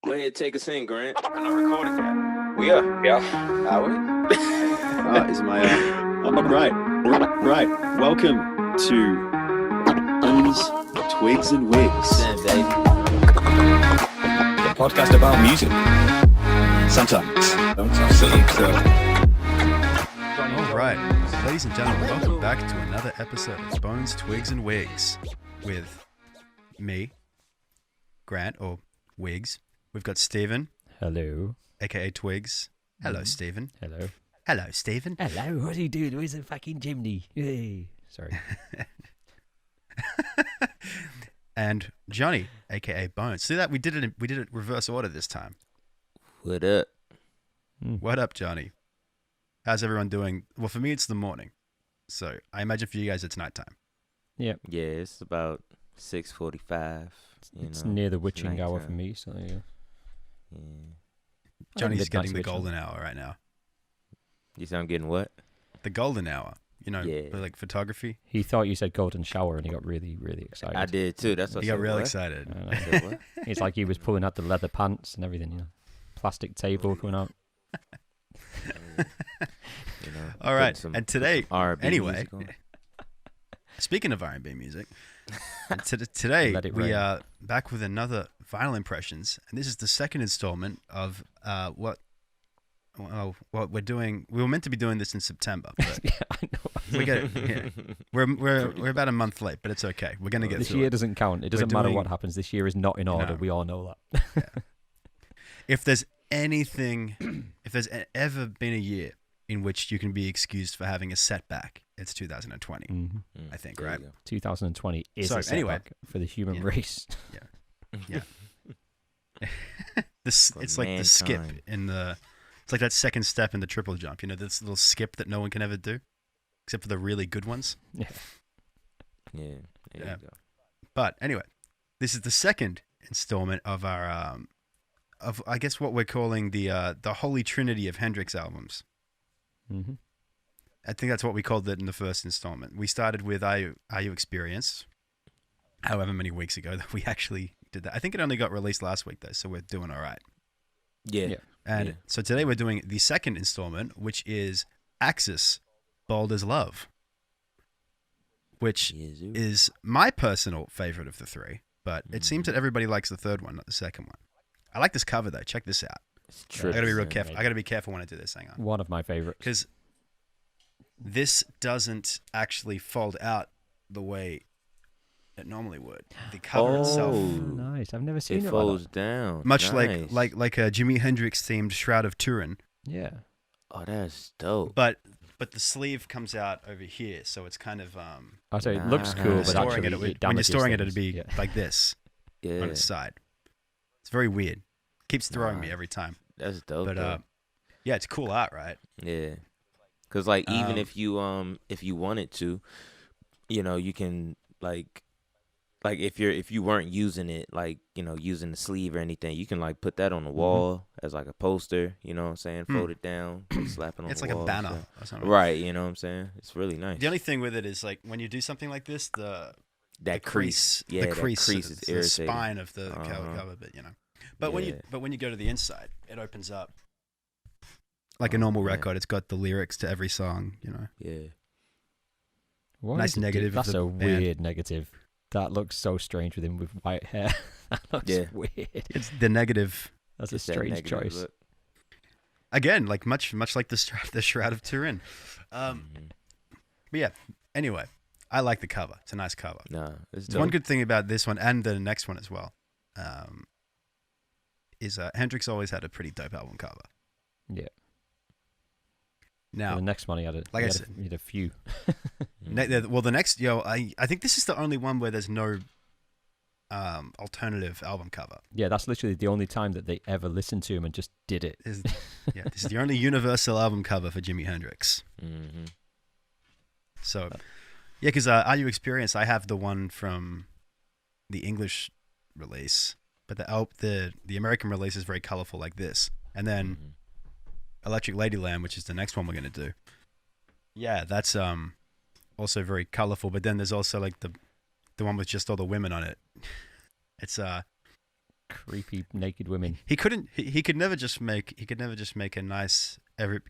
Go ahead, take us in, Grant. I'm not recording yet. We are. Yeah. Are we? Is my right. Welcome to Bones, Twigs and Wigs. Damn, baby. The podcast about music. Sometimes. All right, ladies and gentlemen, welcome back to another episode of Bones, Twigs and Wigs with me, Grant, or Wigs. We've got Stephen. Hello. AKA Twigs. Hello, Stephen. Hello. Hello, Stephen. Hello. What are you doing? Where's the fucking chimney? Hey. Sorry. And Johnny, AKA Bones. See that we did it reverse order this time. What up? What up, Johnny? How's everyone doing? Well, for me, it's the morning, so I imagine for you guys, it's nighttime. Yeah. Yeah, it's about 6:45. It's near the witching hour for nighttime. me, so yeah. Yeah. Johnny's Midnight's getting the witching. golden hour right now. You sound getting what? The golden hour. You know, Yeah. for, like photography. He thought you said golden shower, and he got really, really excited. I did too. That's what He I got said. real What? excited. I know. I said what? It's like he was pulling out the leather pants and everything, you know. Plastic table coming out. You know, All right, putting and today, some R&B anyway, music on. speaking of R&B music, today Let it we rain. are back with another Vinyl Impressions, and this is the second installment of what we're doing. We were meant to be doing this in September, but Yeah, I know. we get yeah, we're about a month late, but it's okay. We're gonna get This through year it. doesn't count. It doesn't matter doing- what happens. This year is not in order. No. We all know that. If there's anything, if there's ever been a year in which you can be excused for having a setback, it's 2020. Mhm. I think, There you right? go. 2020 is So, a anyway. setback for the human Yeah. race. Yeah. This For it's like the skip mankind. in the. It's like that second step in the triple jump. You know, this little skip that no one can ever do, except for the really good ones. Yeah. Yeah. There Yeah. you go. But anyway, this is the second installment of our of I guess what we're calling the holy trinity of Hendrix albums. hmm I think that's what we called it in the first installment. We started with Are You Experienced, however many weeks ago that we actually did that. I think it only got released last week though, so we're doing all right. Yeah. Yeah. And Yeah. so today we're doing the second installment, which is Axis, Bold as Love, which Yes, sir. is my personal favorite of the three, but it seems that everybody likes the third one, not the second one. I like this cover though. Check this out. It's I gotta be real trippy, careful. maybe. I gotta be careful when I do this. Hang on, One of my favorites. because this doesn't actually fold out the way it normally would. The cover itself, Oh. Nice. I've never seen It it, folds like down. much Nice. like a Jimi Hendrix themed Shroud of Turin, that. Yeah. Oh, that's dope. but the sleeve comes out over here, so it's kind of I say it looks Nah. cool, but storing actually it, it when you're damages storing it, things. it'd be Yeah. like this Yeah. on its side. It's very weird. Keeps throwing me Nah. every time. That's dope. But though. yeah, it's cool art, right? Yeah, cause like even Um, if you wanted to, you know, you can like if you weren't using it, like, you know, using the sleeve or anything, you can like put that on the wall as like a poster. You know what I'm saying? Fold it down, slap it on It's the like wall. a banner so- or something. Right. You know what I'm saying? It's really nice. The only thing with it is like when you do something like this, the that crease, yeah, the that crease, crease is the irritating. spine of the Uh-huh. cover bit, you know. But when Yeah. you go to the inside, it opens up like a normal yeah. record. It's got the lyrics to every song, you know. Yeah. Why Nice does it do- negative of That's the a band. weird negative. That looks so strange with him with white hair. That looks Yeah. weird. It's the negative That's a It's that strange negative choice. look. again, like much like the Shroud of Turin. Mhm. But yeah, anyway, I like the cover. It's a nice cover. Nah, it's One dope. good thing about this one and the next one as well is Hendrix always had a pretty dope album cover. Yeah. Now, The next one he had a, like I he had said- he had a few. the next, I think this is the only one where there's no alternative album cover. Yeah, that's literally the only time that they ever listened to him and just did it. This is the only universal album cover for Jimi Hendrix. Mhm. So, yeah, because Are You Experienced? I have the one from the English release, but the American release is very colorful like this. And then Mhm. Electric Ladyland, which is the next one we're gonna do. Yeah, that's also very colorful. But then there's also like the one with just all the women on it. It's creepy naked women. He couldn't. He could never just make. He could never just make a nice,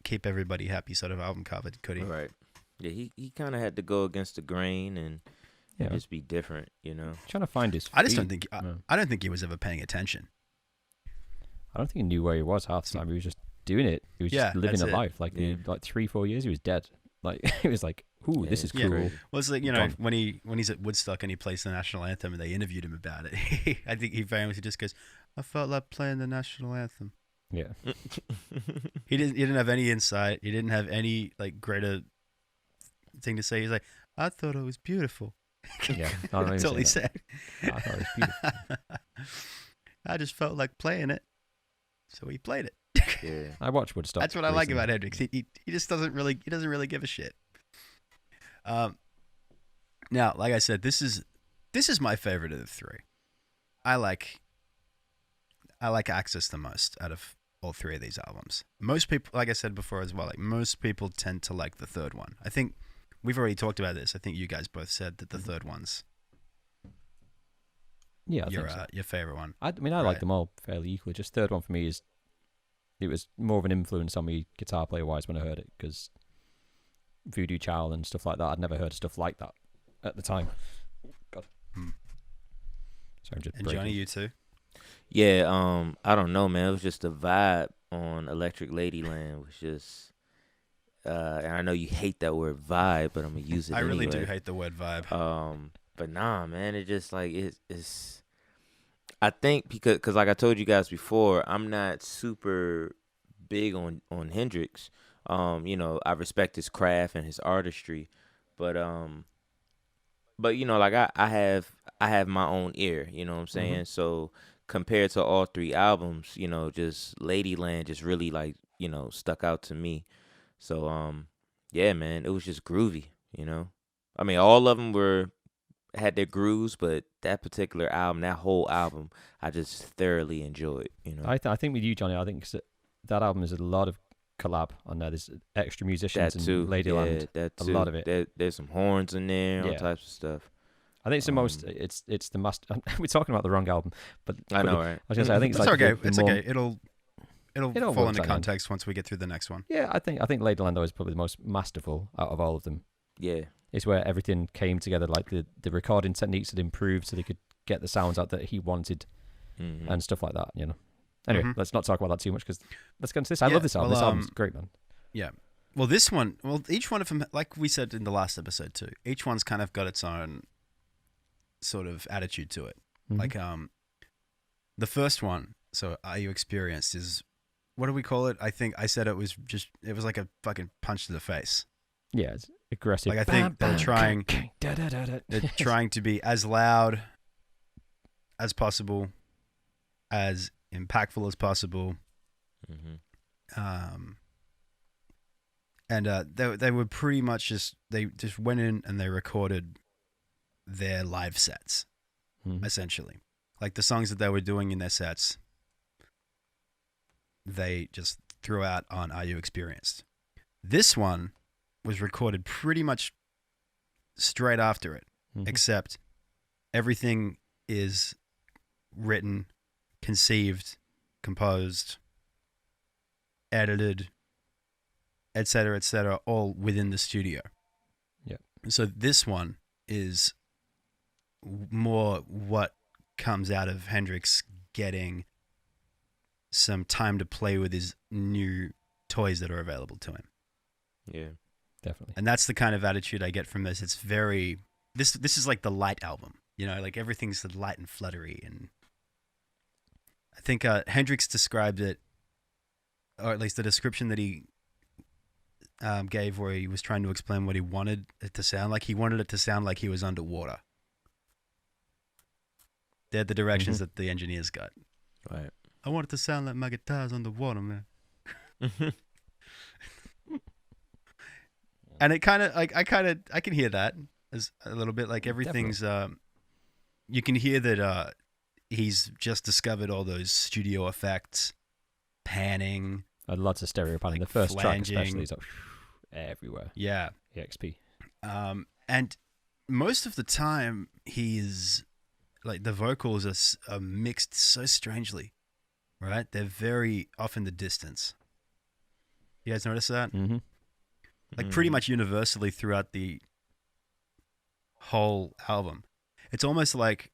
keep everybody happy sort of album cover, could he? Right. Yeah, he kind of had to go against the grain and Yeah, just be different, you know. trying to find his. I just don't feet. think. No. I don't think he was ever paying attention. I don't think he knew where he was half the time. He was just doing it. He was Yeah, just living that's a it. life. Like Yeah. like 3-4 years, he was dead. Like it was like, ooh, Yeah, this is it's cool. crazy. Well, it's like Gone. when he's at Woodstock and he plays the national anthem and they interviewed him about it. I think he very much just goes, "I felt like playing the national anthem." Yeah, He didn't have any insight. He didn't have any like greater thing to say. He's like, "I thought it was beautiful." yeah. I don't That's even all he say said. that. I thought it was beautiful. I just felt like playing it, so he played it. Yeah. I watched Woodstock. That's what I like recently. about Hendrix. He just doesn't really give a shit. Now, like I said, this is my favorite of the three. I like Access the most out of all three of these albums. Most people, like I said before as well, like most people tend to like the third one. I think we've already talked about this. I think you guys both said that the third one's Yeah, I think so. your favorite one. I mean, I Right. like them all fairly equally. Just third one for me it was more of an influence on me guitar player wise when I heard it, because Voodoo Child and stuff like that, I'd never heard stuff like that at the time. God. Hmm. Sorry, I'm just And breaking. Johnny, you too. Yeah, I don't know, man. It was just the vibe on Electric Ladyland was just and I know you hate that word vibe, but I'm gonna use it I really do anyway. hate the word vibe. But nah, man, it just like it's I think because like I told you guys before, I'm not super big on Hendrix. You know, I respect his craft and his artistry, but you know, like I have my own ear, you know what I'm saying? So compared to all three albums, you know, just Ladyland just really like, you know, stuck out to me. So yeah, man, it was just groovy, you know. I mean, all of them had their grooves, but that particular album, that whole album, I just thoroughly enjoyed, you know. I think with you, Johnny, I think that album is a lot of collab on there. There's extra musicians That in too, Ladyland. yeah, that a too. lot of it. There's some horns in there, all Yeah. types of stuff. I think it's the most. It's the must. We're talking about the wrong album, but I know, right? I was gonna say I think it's It's like okay. the It's more- okay. It'll all fall works into out in the end. context once we get through the next one. Yeah, I think Ladyland though is probably the most masterful out of all of them. Yeah, It's where everything came together. Like the recording techniques had improved, so they could get the sounds out that he wanted mhm. and stuff like that. You know. Anyway, Mhm. let's not talk about that too much because let's get into this. I Yeah, love this album. well, This album's great, man. Yeah. Well, this one, each one of them, like we said in the last episode too, each one's kind of got its own sort of attitude to it. Mhm. Like, the first one, so Are You Experienced, is, what do we call it? I think I said it was like a fucking punch to the face. Yeah, it's aggressive. Like, I think they're trying to be as loud as possible, as impactful as possible. Mhm. And they were pretty much they just went in and they recorded their live sets, Mhm. essentially. Like the songs that they were doing in their sets, they just threw out on Are You Experienced. This one was recorded pretty much straight after it, Mhm. except everything is written, conceived, composed, edited, etc., all within the studio. Yep. So this one is more what comes out of Hendrix getting some time to play with his new toys that are available to him. Yeah. Definitely. And that's the kind of attitude I get from this. It's very this is like the light album, you know, like everything's light and fluttery. And I think Hendrix described it, or at least the description that he gave, where he was trying to explain what he wanted it to sound like. He wanted it to sound like he was underwater. They're the directions that the engineers got. Right. I want it to sound like my guitar's underwater, man. And it kind of like I can hear that as a little bit, like everything's you can hear that he's just discovered all those studio effects, panning, Lots of stereo panning. like The first track flanging. especially is like everywhere. like the vocals are mixed so strangely, right? They're very off in the distance. You guys notice that? Mm-hmm. Like pretty much universally throughout the whole album. It's almost like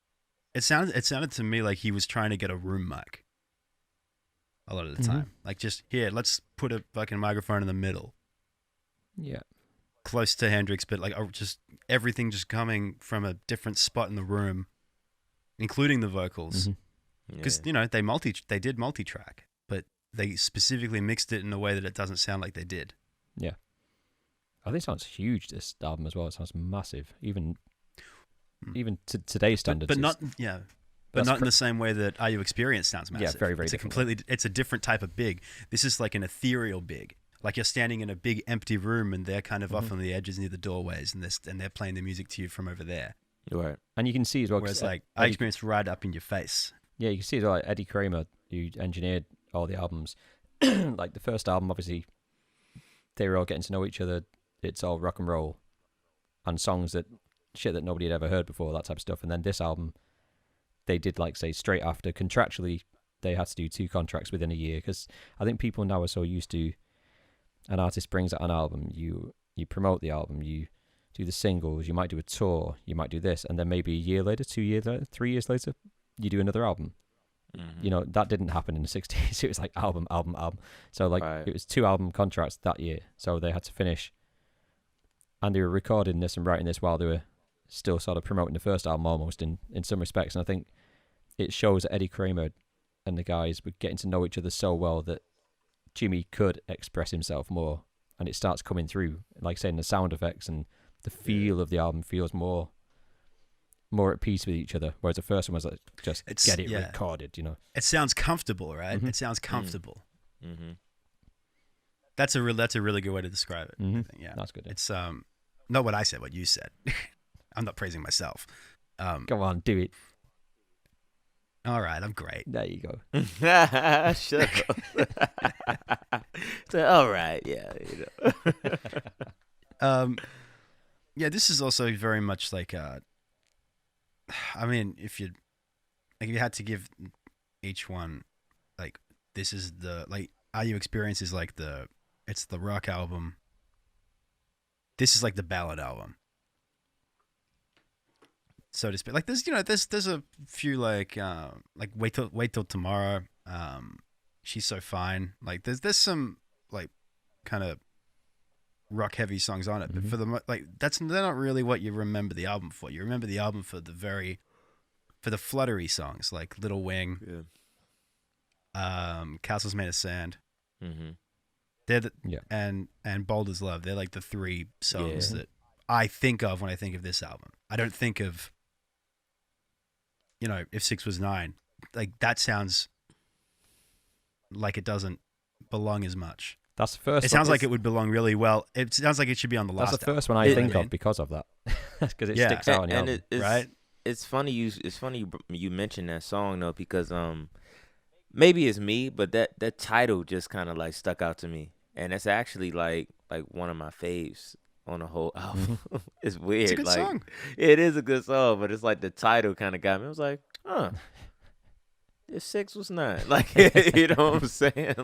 it sounded to me like he was trying to get a room mic a lot of the time. Like just here, let's put a fucking microphone in the middle, Yeah. close to Hendrix, but like just everything just coming from a different spot in the room, including the vocals. Because they did multi-track, but they specifically mixed it in a way that it doesn't sound like they did. Yeah. I think it sounds huge, this album as well. It sounds massive. Even to today's standards. But not in the same way that Are You Experienced sounds massive. Yeah, very, very different. It's a different type of big. This is like an ethereal big. Like you're standing in a big empty room and they're kind of off on the edges near the doorways and they're playing the music to you from over there. Right. And you can see as well. Whereas like I Experienced right up in your face. Yeah, you can see as well, like Eddie Kramer, who engineered all the albums. Like the first album, obviously, they were all getting to know each other. It's all rock and roll and songs that nobody had ever heard before, that type of stuff. And then this album, they did like say straight after contractually, they had to do 2 contracts within a year because I think people now are so used to an artist brings out an album, you promote the album, you do the singles, you might do a tour, you might do this, and then maybe a year later, 2 years later, 3 years later, you do another album. You know, that didn't happen in the 60s. It was like album. So like It was 2 album contracts that year. So they had to finish. And they were recording this and writing this while they were still sort of promoting the first album almost in some respects. And I think it shows that Eddie Kramer and the guys were getting to know each other so well that Jimmy could express himself more. And it starts coming through, like saying the sound effects and the feel of the album feels more at peace with each other. Whereas the first one was like, just get it recorded, you know. It sounds comfortable, right? It sounds comfortable. That's a really good way to describe it. I think, yeah, that's good. Yeah. It's not what I said, what you said. I'm not praising myself. Go on, do it. All right, I'm great. There you go. Shut up. So, all right, yeah. Yeah, this is also very much like I mean, if you had to give each one, like, this is the, like, Are You Experienced is like it's the rock album. This is like the ballad album, so to speak. Like, there's a few like Wait Till Tomorrow, She's So Fine. Like, there's some like kind of rock heavy songs on it, but for they're not really what you remember the album for. You remember the album for the fluttery songs like Little Wing, Castles Made of Sand. They're and Bold as Love. They're like the 3 songs that I think of when I think of this album. I don't think of, If 6 Was 9. Like, that sounds like it doesn't belong as much. That's the first. It sounds like it would belong really well. It sounds like it should be on the last. That's the first one I think of because of that, because it sticks out on the album, right? It's funny you mentioned that song though, because maybe it's me, but that title just kind of like stuck out to me, and it's actually like one of my faves on the whole album. It's weird. It's a good song. It is a good song, but it's like the title kind of got me. I was like, if 6 was 9, like you know what I'm saying,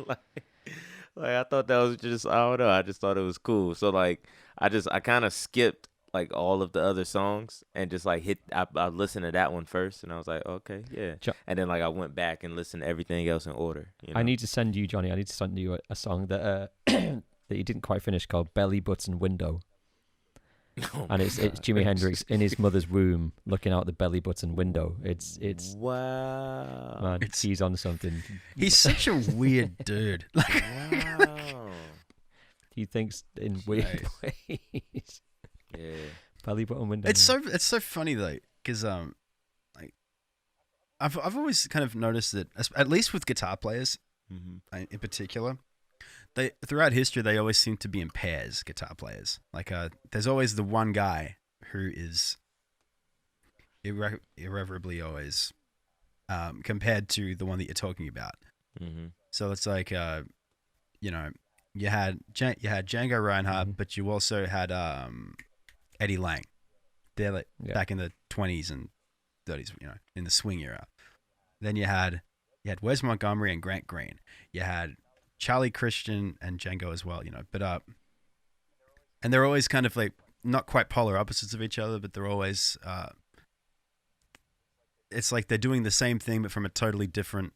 Like, I thought that was just, I don't know, I just thought it was cool. So, like, I kind of skipped, like, all of the other songs and just, like, I listened to that one first, and I was like, okay, yeah. And then, like, I went back and listened to everything else in order. I need to send you, Johnny, a song that that you didn't quite finish called Belly, Butts, and Window. And it's Jimi Hendrix in his mother's womb looking out the belly button window. It's wow, man, he's on something. He's such a weird dude. Like, wow. He thinks in weird ways. Yeah, belly button window. It's so funny though, because like I've always kind of noticed that, at least with guitar players, in particular. Throughout history, they always seem to be in pairs, guitar players. Like, there's always the one guy who is irreparably always compared to the one that you're talking about. So it's like, you had Django Reinhardt, but you also had Eddie Lang. They're like back in the 20s and 30s, in the swing era. Then you had Wes Montgomery and Grant Green. You had Charlie Christian and Django as well, but and they're always kind of like not quite polar opposites of each other, but they're always it's like they're doing the same thing but from a totally different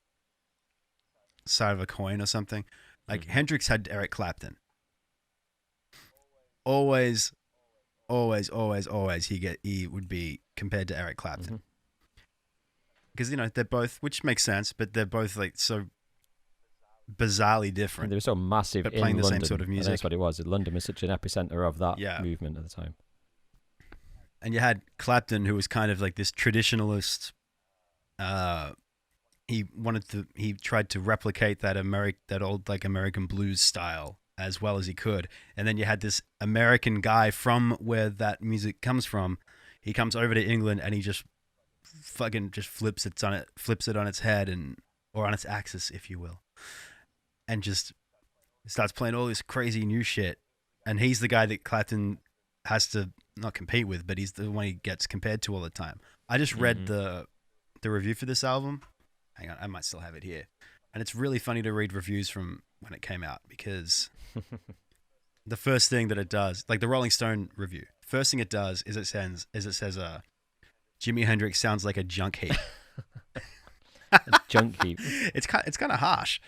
side of a coin or something. Like Hendrix had Eric Clapton. Always he would be compared to Eric Clapton. Because they're both, which makes sense, but they're both like so bizarrely different. And they were so massive but in playing the London. same sort of And music. that's what it was. London was such an epicenter of that movement at the time. And you had Clapton, who was kind of like this traditionalist. He tried to replicate that old like American blues style as well as he could. And then you had this American guy from where that music comes from. He comes over to England and he just fucking just flips it on its head or on its axis, if you will, and just starts playing all this crazy new shit. And he's the guy that Clapton has to not compete with, but he's the one he gets compared to all the time. I just read the review for this album. Hang on, I might still have it here. And it's really funny to read reviews from when it came out, because the first thing that it does, like the Rolling Stone review, first thing it does is it says Jimi Hendrix sounds like a junk heap. Junk heap. It's kind of harsh.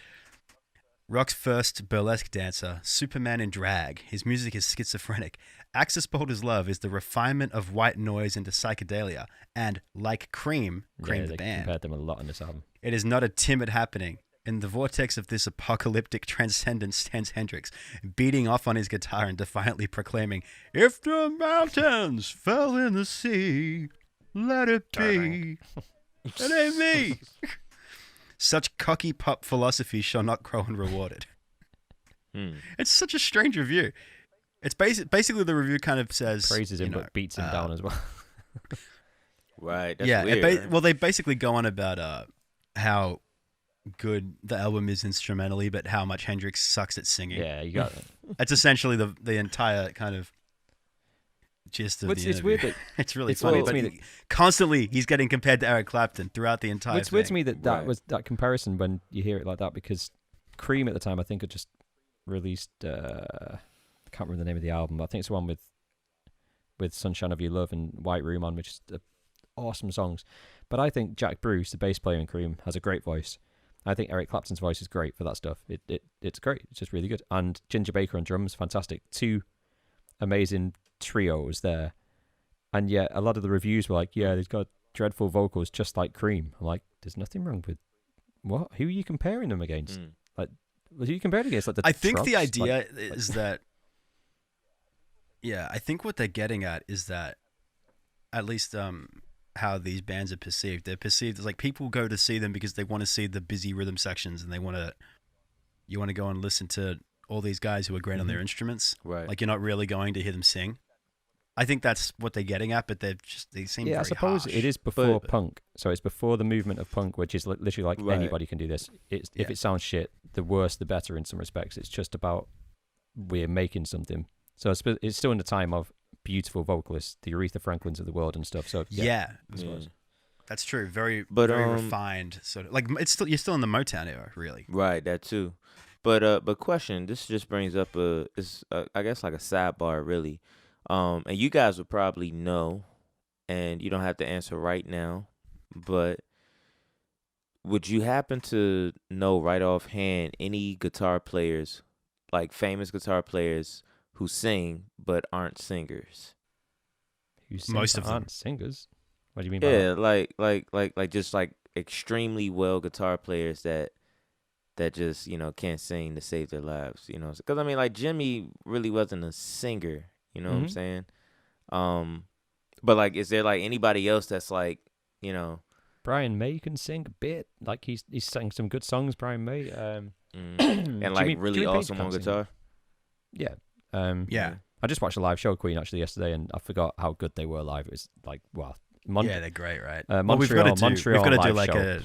Rock's first burlesque dancer, Superman in drag. His music is schizophrenic. Axis Bold as Love is the refinement of white noise into psychedelia. And like Cream the they band, compared them a lot on this album. it is not a timid happening. In the vortex of this apocalyptic transcendence stands Hendrix, beating off on his guitar and defiantly proclaiming, "If the mountains fell in the sea, let it be. It ain't me." Such cocky pop philosophy shall not grow unrewarded. It's such a strange review. It's basically the review kind of says Praises him but beats him down as well. Right. That's weird. Right? Well, they basically go on about how good the album is instrumentally, but how much Hendrix sucks at singing. Yeah, you got it. That's essentially the entire kind of gist of the interview. It's weird that it's really it's funny, weird to but me that- constantly he's getting compared to Eric Clapton throughout the entire It's weird to thing. me that Right. was that comparison when you hear it like that, because Cream at the time I think had just released I can't remember the name of the album, but I think it's the one with Sunshine of Your Love and White Room on, which is awesome songs. But I think Jack Bruce, the bass player in Cream, has a great voice. I think Eric Clapton's voice is great for that stuff. It's great. It's just really good. And Ginger Baker on drums, fantastic. Two amazing trios there. And yet a lot of the reviews were like, yeah, they've got dreadful vocals just like Cream. I'm like, there's nothing wrong with what? Who are you comparing them against? Like, who are you comparing against? Like the I think the Trucks? idea is that, yeah, I think what they're getting at is that, at least how these bands are perceived. They're perceived as like people go to see them because they want to see the busy rhythm sections, and you want to go and listen to all these guys who are great on their instruments. Right. Like you're not really going to hear them sing. I think that's what they're getting at, but they seem very I suppose harsh. it is before punk, so it's before the movement of punk, which is literally like Right. anybody can do this. If it sounds shit, the worse the better in some respects. It's just about we're making something. So it's still in the time of beautiful vocalists, the Aretha Franklins of the world and stuff. So Yeah, I suppose. that's true. Very, But, very refined sort of. Like you're still in the Motown era, really. Right, that too. But question, this just brings up I guess like a sidebar really. And you guys would probably know, and you don't have to answer right now, but would you happen to know right offhand any guitar players, like famous guitar players who sing but aren't singers? Who sing Most but of them. aren't singers. What do you mean by Yeah, that? like just like extremely well guitar players that just, can't sing to save their lives, because I mean, like Jimmy really wasn't a singer, you know what I'm saying? But like, is there like anybody else that's like, Brian May can sing a bit. Like he's sang some good songs, Brian May. and like really Jimmy Page awesome on can't sing. guitar? Yeah. Yeah. I just watched a live show of Queen actually yesterday, and I forgot how good they were live. It was like, wow. Yeah, they're great, right? Montreal, we've got to do live like show.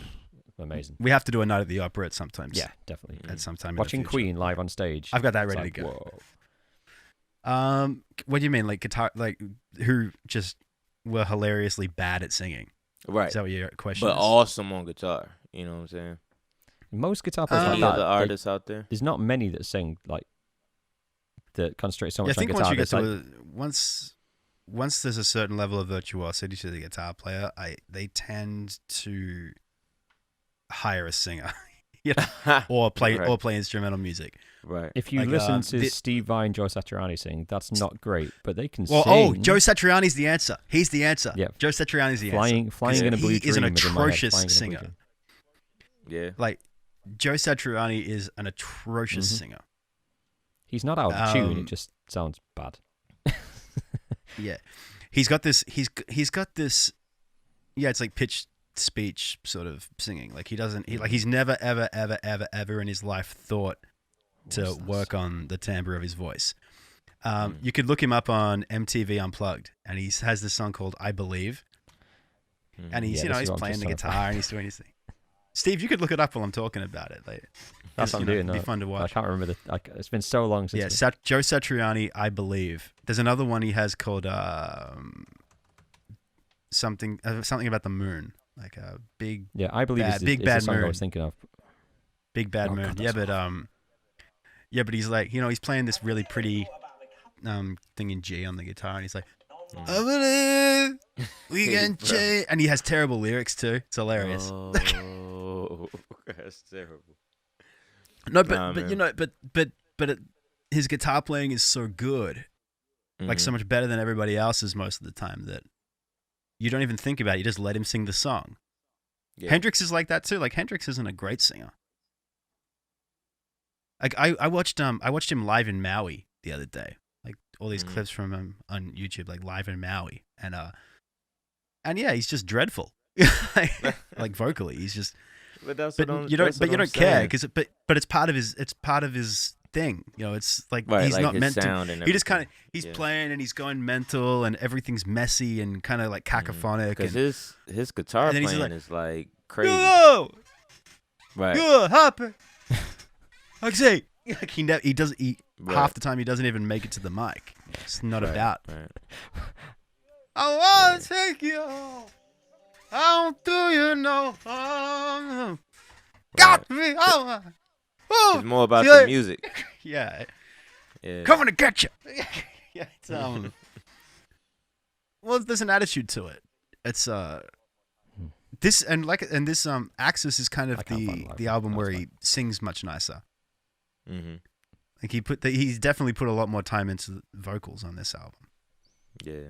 Amazing. We have to do a night at the opera at sometimes. Yeah, definitely. At some time. Watching in the future. Queen live on stage. I've got that it's ready like, to go. whoa. What do you mean, like guitar, like who just were hilariously bad at singing? Right. Is that what your question But is? awesome on guitar. You know what I'm saying? Most guitar players Any like other that, artists out there? there's not many that sing like that concentrate so Yeah, I much on think guitar. once you get There's, to once there's a certain level of virtuosity to the guitar player, they tend to hire a singer, you know, or play instrumental music. Right. if you like, listen to the- Steve Vai and Joe Satriani sing, that's not great, but they can Well, sing. Joe Satriani's the answer. He's the answer. Yeah. Joe Satriani's the answer. Flying in a Blue He is an Dream is in my head, atrocious Flying in a Blue singer. Dream. Yeah. Like Joe Satriani is an atrocious singer. He's not out of tune. Um, It just sounds bad. Yeah, he's got this. He's got this. Yeah, it's like pitch speech sort of singing. Like he doesn't. He's never ever in his life thought to work on the timbre of his voice. You could look him up on MTV Unplugged, and he has this song called "I Believe," and he's Yeah, this is he's what I'm playing just the trying to guitar and he's doing his thing. Steve, you could look it up while I'm talking about it. Like, That's what I'm doing. It'd be no. fun to I watch. can't remember it's been so long since. Yeah, Joe Satriani, I Believe. There's another one he has called something about the moon, like a big Yeah, I believe Bad- is Big the Bad song I Moon. was thinking of. bad Oh, moon. God, Yeah, that's but he's like, he's playing this really pretty thing in G on the guitar, and he's like, I believe we can change, and he has terrible lyrics too. It's hilarious. Oh, that's terrible. No, but Nah, but man. his guitar playing is so good, like so Mhm. much better than everybody else's most of the time, that you don't even think about it. You just let him sing the song. Yeah. Hendrix is like that too. Like Hendrix isn't a great singer. Like I watched him live in Maui the other day. Like all these clips from him on YouTube, like live in Maui, and yeah, he's just dreadful. like vocally, he's just. But that's But what I'm, you don't. that's But what you I'm don't care saying. because. But it's part of his. It's part of his thing. It's like Right, he's like not his meant to. sound and He just kind of everything. he's Yeah. playing and he's going mental and everything's messy and kind of like cacophonic. Because And his guitar and then he's playing like, is like crazy. Yo, Right. you're happy. Like say, like he doesn't. Right. Half the time he doesn't even make it to the mic. It's not Right, about. Right. I wanna take you home. How do you know? Got me. Oh, It's more about yeah. the music. Yeah. Yeah. Coming to get you. Yeah, it's well, there's an attitude to it. It's this Axis is kind of I can't find the live. album No, where it's he sings much nicer. Mm-hmm. Like he's definitely put a lot more time into the vocals on this album. Yeah.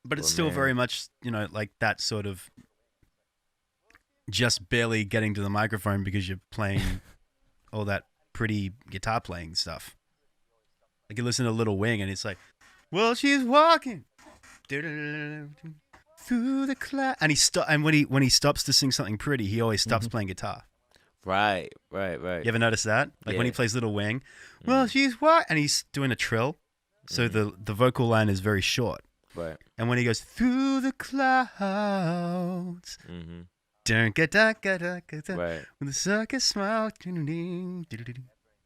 But it's Well, still man. very much, like that sort of just barely getting to the microphone because you're playing all that pretty guitar playing stuff. Like you listen to Little Wing and it's like, well, she's walking through the cloud, and when he stops to sing something pretty, he always stops playing guitar. Right. You You ever notice that? Like when he Yeah. plays Little Wing, well, she's walking, and he's doing a trill, so the vocal line is very short. Right. And when he goes through the clouds, Mm-hmm. right. Right. With the circus smile,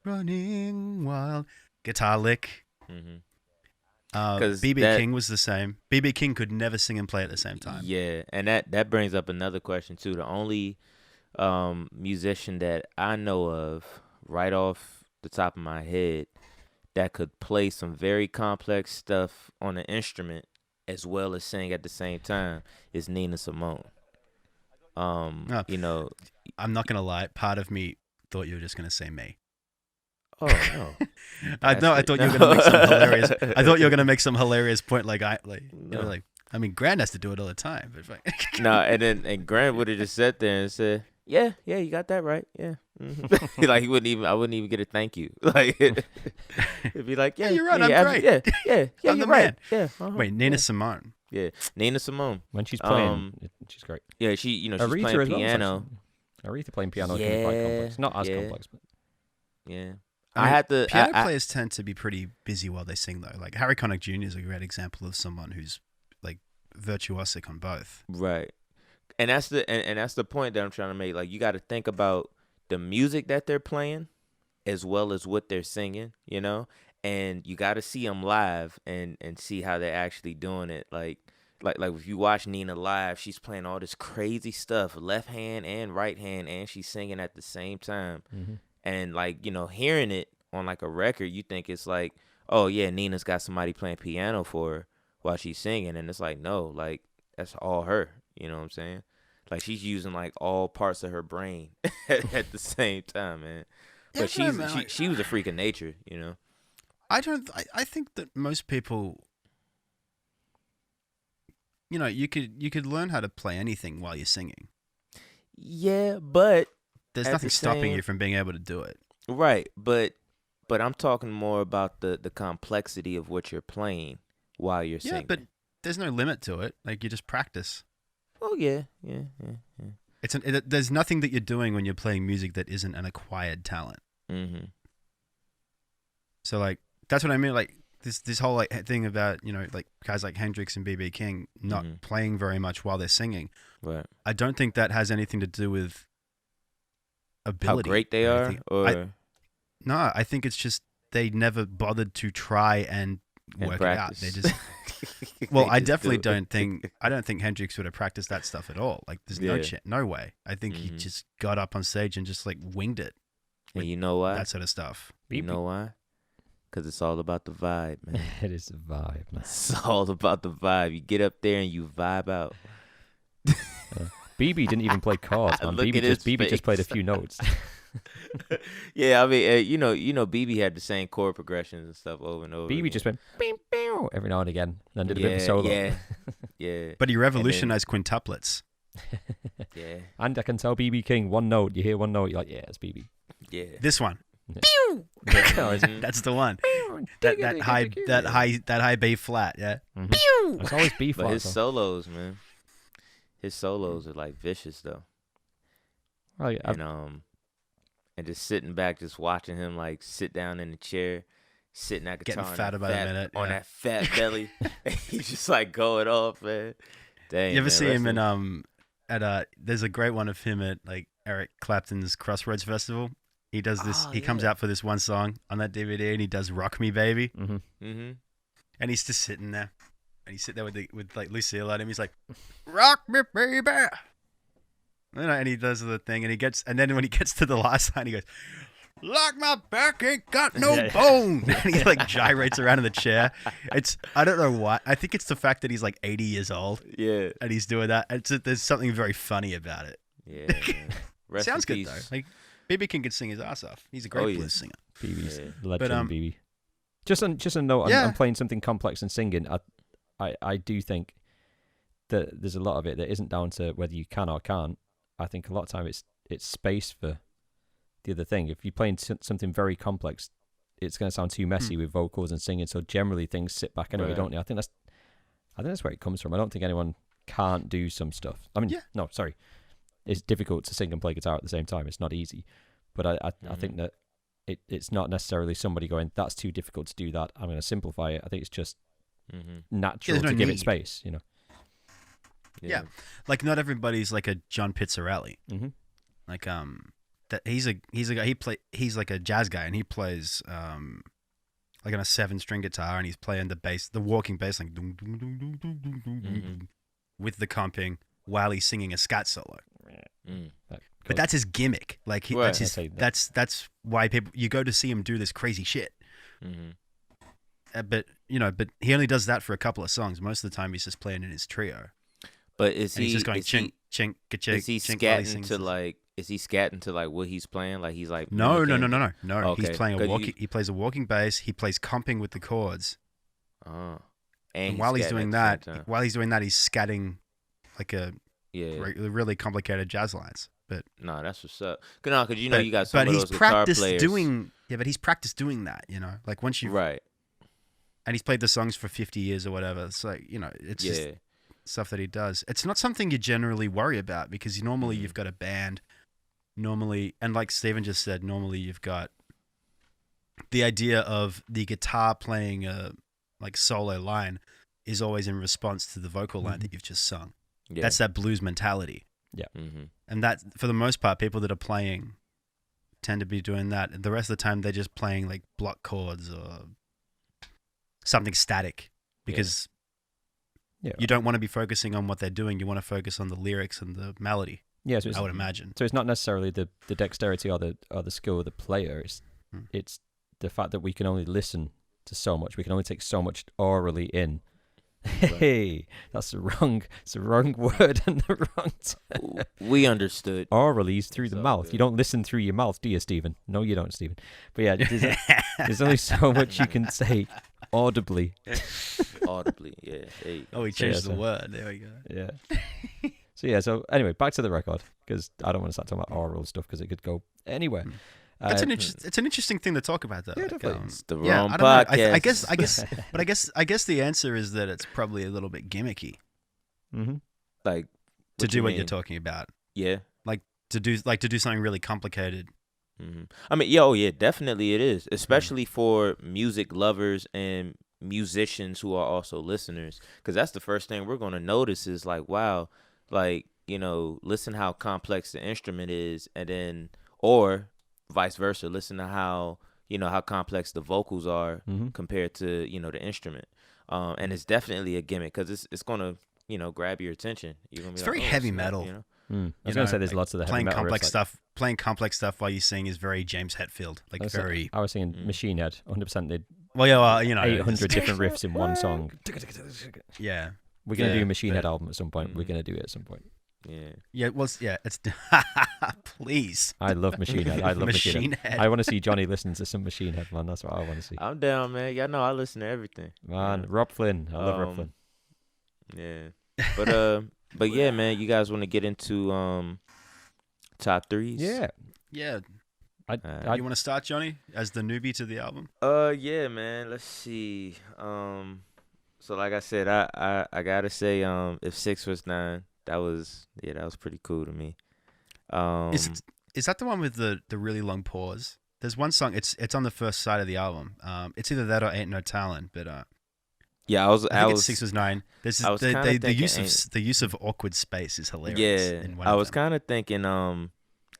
running wild, guitar lick. Mm-hmm. 'Cause BB that- King was the same. BB King could never sing and play at the same time. Yeah, and that brings up another question too. The only musician that I know of right off the top of my head that could play some very complex stuff on an instrument as well as sing at the same time is Nina Simone. You know, I'm not gonna lie. Part of me thought you were just gonna say me. oh no. I thought you were gonna make some hilarious. I thought you were gonna make some hilarious point, like No. I mean, Grant has to do it all the time. But No, and Grant would have just sat there and said, "Yeah, you got that right. Yeah." Mhm." Like I wouldn't even get a thank you. Like it'd be like, "Yeah, you're right, yeah, I'm great. Yeah, I'm you're the right. man." Yeah. Uh-huh, Wait, Nina Simone. Yeah, Nina Simone. When she's playing, Um, she's great. Yeah, she's Aretha playing as well, piano. actually. Aretha playing piano can be quite complex. Not as Yeah. complex, but Yeah, I I mean, had to. Piano I- players tend to be pretty busy while they sing, though. Like Harry Connick Jr. is a great example of someone who's like virtuosic on both. Right. And that's the point that I'm trying to make. Like, you got to think about the music that they're playing as well as what they're singing, and you got to see them live and see how they're actually doing it. Like if you watch Nina live, she's playing all this crazy stuff, left hand and right hand, and she's singing at the same time. Mm-hmm. And like, hearing it on like a record, you think it's like, oh yeah, Nina's got somebody playing piano for her while she's singing, and it's like, no, like that's all her. You know what I'm saying? Like she's using like all parts of her brain at the same time, man. Yeah, But she was a freak of nature, you know. I think that most people, you could learn how to play anything while you're singing. Yeah, but There's at nothing the stopping same- you from being able to do it. right, but I'm talking more about the complexity of what you're playing while you're Yeah, singing. but there's no limit to it. Like you just practice. Oh yeah. There's nothing that you're doing when you're playing music that isn't an acquired talent. Mm-hmm. So like that's what I mean. Like this whole like thing about like guys like Hendrix and B.B. King not Mhm. playing very much while they're singing. Right. I don't think that has anything to do with How ability. great they or are, anything. or No, I think it's just they never bothered to try and and work it out. practice. They just well, They I just definitely do it. don't think Hendrix would have practiced that stuff at all. Like there's Yeah. no way. I think he Mhm. just got up on stage and just like winged it. And you know why? That sort of stuff. You know why? Because it's all about the vibe, man. It is a vibe, man. It's all about the vibe. You get up there and you vibe out. BB didn't even play chords, man. Look at his BB just played a face. few notes. Yeah, I mean, BB had the same chord progressions and stuff over and over. BB again. just went bing, bing, every now and again, then did a bit of a Yeah, solo. Yeah, yeah. But he revolutionized quintuplets. Yeah, And I can tell BB King one note. You hear one note, you're like, yeah, it's BB. yeah. This one. Mhm. That's the one. That high B flat, yeah. Mm-hmm. It's always B But flat. his though. solos, man. His solos are like vicious though. Right, And just sitting back, just watching him like sit down in the chair, sitting at guitar Getting on fat that about a minute, on yeah. that fat belly. He's just like going off, man. Dang, You ever man, see him wrestling- in there's a great one of him at like Eric Clapton's Crossroads Festival. He does this. Oh, he comes yeah. out for this one song on that DVD, and he does "Rock Me, Baby," mm-hmm. Mhm. and he's just sitting there, and he's sitting there with like Lucille at him. He's like, "Rock me, baby," and he does the thing, and then when he gets to the last line, he goes, "Like my back ain't got no Yeah. bone," and he like gyrates around in the chair. I don't know why. I think it's the fact that he's like 80 years old Yeah, and he's doing that. There's something very funny about it. yeah. Man. Rest Sounds in good though. peace. Like B.B. King could sing his ass off. He's a great Oh, yeah. blues singer. BB's Yeah. legend, BB. Just a note, Yeah. I'm playing something complex and singing. I do think that there's a lot of it that isn't down to whether you can or can't. I think a lot of time it's space for the other thing. If you're playing something very complex, it's going to sound too messy with vocals and singing. So generally things sit back anyway, Right. don't they? I think that's where it comes from. I don't think anyone can't do some stuff. I mean, Yeah. no, sorry. It's difficult to sing and play guitar at the same time. It's not easy. But I think that it's not necessarily somebody going, that's too difficult to do that. I'm going to simplify it. I think it's just Mhm. natural there's no to give it need. space, Yeah. Like not everybody's like a John Pizzarelli. Mm-hmm. Like that he's a guy he's like a jazz guy and he plays like on a 7-string guitar and he's playing the bass, the walking bass like dum, dum, dum, dum, dum, dum, dum, dum, Mhm. with the comping while he's singing a scat solo. Mm. But that's his gimmick. Like Right. that's his I'd say that. that's why people you go to see him do this crazy shit. Mhm. But he only does that for a couple of songs. Most of the time he's just playing in his trio. But is And he he's just going is chink, chink, ka-chink, is he chink while he scatting sings to this. like? Is he scatting to like what he's playing? Like he's like No. mimicking- He's Okay, playing 'cause he plays a walking bass. He plays comping with the chords. Oh. And he's while he's scatting doing at that, the same time. he's scatting like a Yeah. really complicated jazz lines. But No, that's what's up. Cause you know you got some but of he's those guitar practiced players. doing but he's practiced doing that. Like once you Right. and he's played the songs for 50 years or whatever. So it's Yeah. just stuff that he does. It's not something you generally worry about because normally Mhm. you've got a band. Normally, and like Steven just said, normally you've got the idea of the guitar playing a like solo line is always in response to the vocal line that you've just sung. Yeah. That's that blues mentality. Mm-hmm. And that, for the most part, people that are playing tend to be doing that. And the rest of the time, they're just playing like block chords or something static because Yeah. you don't want to be focusing on what they're doing. You want to focus on the lyrics and the melody. Yeah, so I would imagine. So it's not necessarily the dexterity or the skill of the player. Hmm. It's the fact that we can only listen to so much. We can only take so much orally in. Hey, that's the wrong word and the wrong term. We understood. Orally is through the all mouth. good. You don't listen through your mouth, do you, Stephen? No, you don't, Stephen. But yeah, there's only so much you can take audibly. Audibly, yeah. There you go. Oh, we So, yeah, changed the so- word. There we go. Yeah. So anyway, back to the record because I don't want to start talking about oral stuff because it could go anywhere. It's an interesting thing to talk about, though. Yeah, definitely. It's the yeah, wrong I don't know. podcast. I guess the answer is that it's probably a little bit gimmicky Mm-hmm. like to do what you're mean? talking about. Yeah. To do something really complicated. Hmm. I mean, yeah, definitely it is, especially for music lovers and musicians who are also listeners, because that's the first thing we're going to notice is like, wow, like, listen how complex the instrument is, and then, or vice versa, listen to how complex the vocals are Mm-hmm. compared to, the instrument. And it's definitely a gimmick because it's going to, grab your attention. You're gonna be It's like, very oh, heavy snap, metal. I was You going to know, say there's like, lots of the heavy playing metal complex riffs, stuff. Playing complex stuff while you sing is very James Hetfield. Like very. I was singing Machine Head, 100%. They Well, yeah, 800 different riffs in one song. Yeah. We're going to Yeah, do a Machine Head but- album at some point. We're going to do it at some point. Yeah. Yeah. Well, yeah. It's. Please. I love Machine Head. I love Machine Head. Head. I want to see Johnny listen to some Machine Head, man. That's what I want to see. I'm down, man. Y'all know I listen to everything. Man, Rob Flynn. I love Rob Um, Flynn. Yeah. But yeah, man, you guys want to get into top threes? Yeah. Yeah. I You want to start, Johnny, as the newbie to the album? Yeah, man. Let's see. So like I said, I gotta say, if 6 was 9, that was pretty cool to me. Is that the one with the really long pause? There's one song. It's on the first side of the album. It's either that or Ain't No Talent. But yeah, I think it's 6 was 9. This is I was kinda the thinking use of awkward space is hilarious. Yeah, in one I of was them. kind of thinking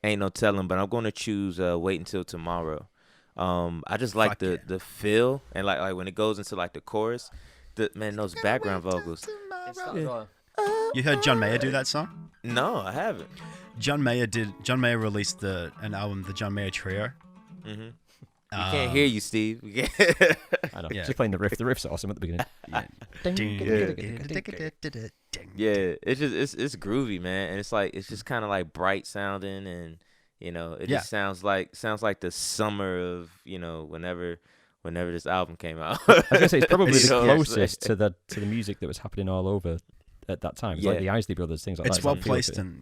Ain't No Telling, but I'm gonna choose Wait Until Tomorrow. I just like Fuck the yeah. the feel and like when it goes into like the chorus, those background vocals. You heard John Mayer do that song? No, I haven't. John Mayer released an album, the John Mayer Trio. Mm-hmm. We can't hear you, Steve. We can't. I know. Yeah. Just playing the riff. The riff's awesome at the beginning. Yeah, it's groovy, man, and it's just kind of like bright sounding, and it Yeah. just sounds like the summer of whenever this album came out. I was gonna say it's probably You the know what I'm closest saying? to the music that was happening all over at that time. It's like Yeah. the Isley Brothers, things like that. It's It's well like feel placed to it. in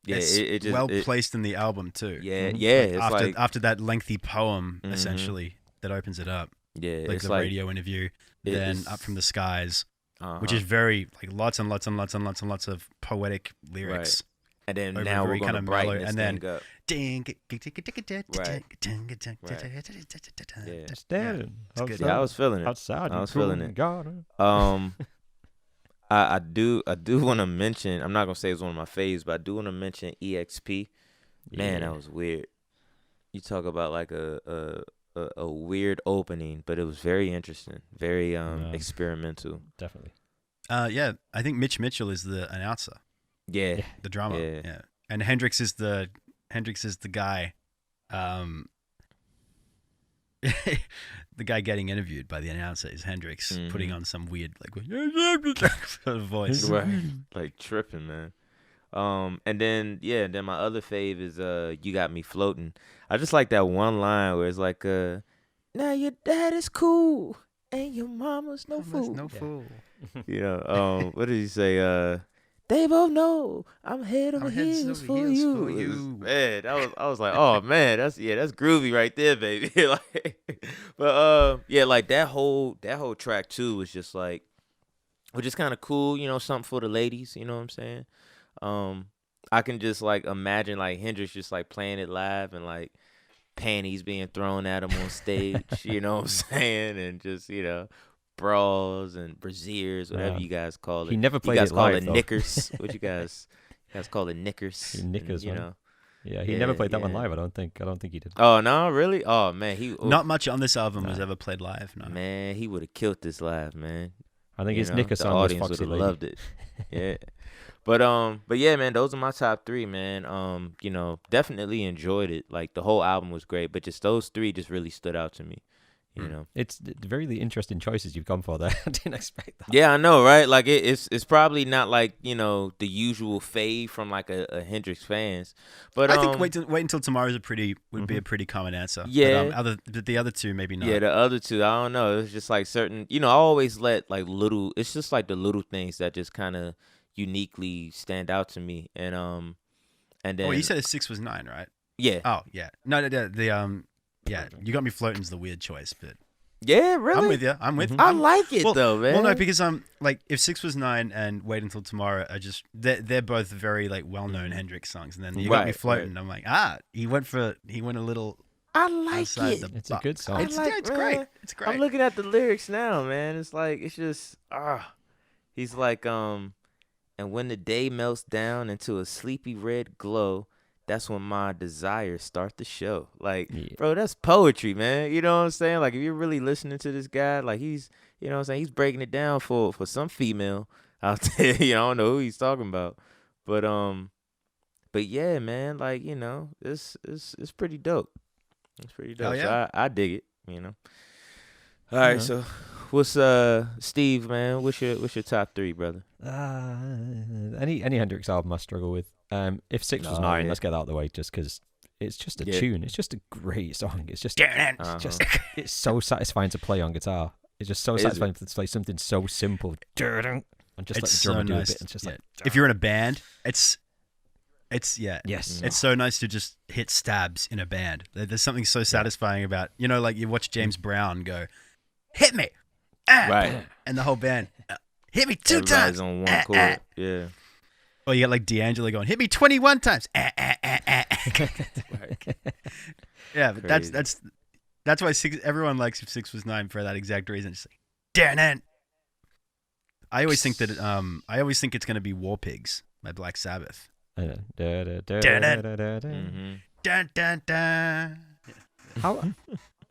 Yeah, it's it just well it- placed in the album too. Yeah, Mhm. yeah, it's like After that lengthy poem, Mhm. essentially that opens it up, yeah, like it's the like radio interview, then it's- Up from the Skies, which uh-huh. is very like lots and lots and lots and lots and lots of poetic lyrics. and then over now we're very gonna kinda brighten mellow, this and then- thing up. Yeah. Standing It's good. Yeah, I was feeling it. outside. I was feeling it. Garden. I do want to mention. I'm not gonna say it's one of my faves, but I do want to mention EXP. Man, Yeah. that was weird. You talk about like a weird opening, but it was very interesting, very Yeah. experimental. Definitely. Yeah, I think Mitch Mitchell is the announcer, Yeah, the drummer. Yeah. Yeah, and Hendrix is the guy. The guy getting interviewed by the announcer is Hendrix, putting Mhm. on some weird sort of voice. right. Like tripping, man. And then my other fave is You Got Me Floating. I just like that one line where it's like now your dad is cool and your mama's no fool. No fool. What did he say? They both know I'm head over I'm heads heels over for heels you. for It was- you. man, I was like, oh man, that's groovy right there, baby. But like that whole track too was just like, which is kind of cool, something for the ladies, you know what I'm saying? I can just like imagine like Hendrix just like playing it live and like panties being thrown at him on stage, you know what I'm saying? And just, bras and brassieres, whatever Yeah. you guys call it. He never You played guys it call live, it though. knickers. What you guys call it knickers. Knickers, and, man. Yeah, he Yeah, never played that one yeah. live. I don't think he did. Oh no, really? Oh man, he Not much on this album was Nah. ever played live. No. man, he would have killed this live, man. I think You his know, Nicker the song was audience would Foxy have Lady. loved it. Yeah. But yeah, man, those are my top 3, man. You know, definitely enjoyed it. Like the whole album was great, but just those 3 just really stood out to me. You know. It's very interesting choices you've gone for there. I didn't expect that. Yeah, I know, right? Like it's probably not like, you know, the usual fave from like a Hendrix fans. But I think wait until tomorrow would be a pretty common answer. Yeah. But the other two maybe not. yeah, the other 2, I don't know. It's just like certain, you know, I always let like little. It's just like the little things that just kind of uniquely stand out to me. And then Oh, you said a 6 was 9, right? yeah, Oh yeah. No, yeah, You Got Me Floating's the weird choice, but yeah, really. I'm with you. I'm with. I I'm- like it well, though, man. Well, no, because like if 6 was 9 and Wait Until Tomorrow are just they're both very like well-known Hendrix songs, and then You Got Me Right, Floating. right. I'm like, he went a little I like outside it. the It's a box. good song. It's, I like- yeah, it's great. man, It's great. I'm looking at the lyrics now, man. It's like it's just he's like and when the day melts down into a sleepy red glow, that's when my desires start to show. Like, Yeah. bro, that's poetry, man. You know what I'm saying? Like, if you're really listening to this guy, like he's, you know what I'm saying, he's breaking it down for some female out there. You know, I don't know who he's talking about, but yeah, man, like, you know, it's pretty dope. It's pretty dope. Hell yeah. So I dig it. You know. All right, Yeah. so what's Steve, man? What's your top 3, brother? Any Hendrix album I struggle with. If 6 was Oh, 9, yeah. let's get that out of the way, just because it's just a Yeah. tune. It's just a great song. It's just Uh-huh. it's so satisfying to play on guitar. It's just so Is satisfying to play something so simple. And just let It's the drummer so do nice. a bit. It's just Yeah. like If you're in a band, it's yeah. yes, It's so nice to just hit stabs in a band. There's something so satisfying about, you know, like you watch James Brown go, hit me, Right. and the whole band, hit me 2 Everybody's times, on one chord. Yeah. Or you get like D'Angelo going, hit me 21 times, Right. Yeah, but Crazy. that's why everyone likes If 6 was 9 for that exact reason. It's like, damn it. I always think it's gonna be War Pigs by Black Sabbath. Mm-hmm. Dun, dun, dun. How?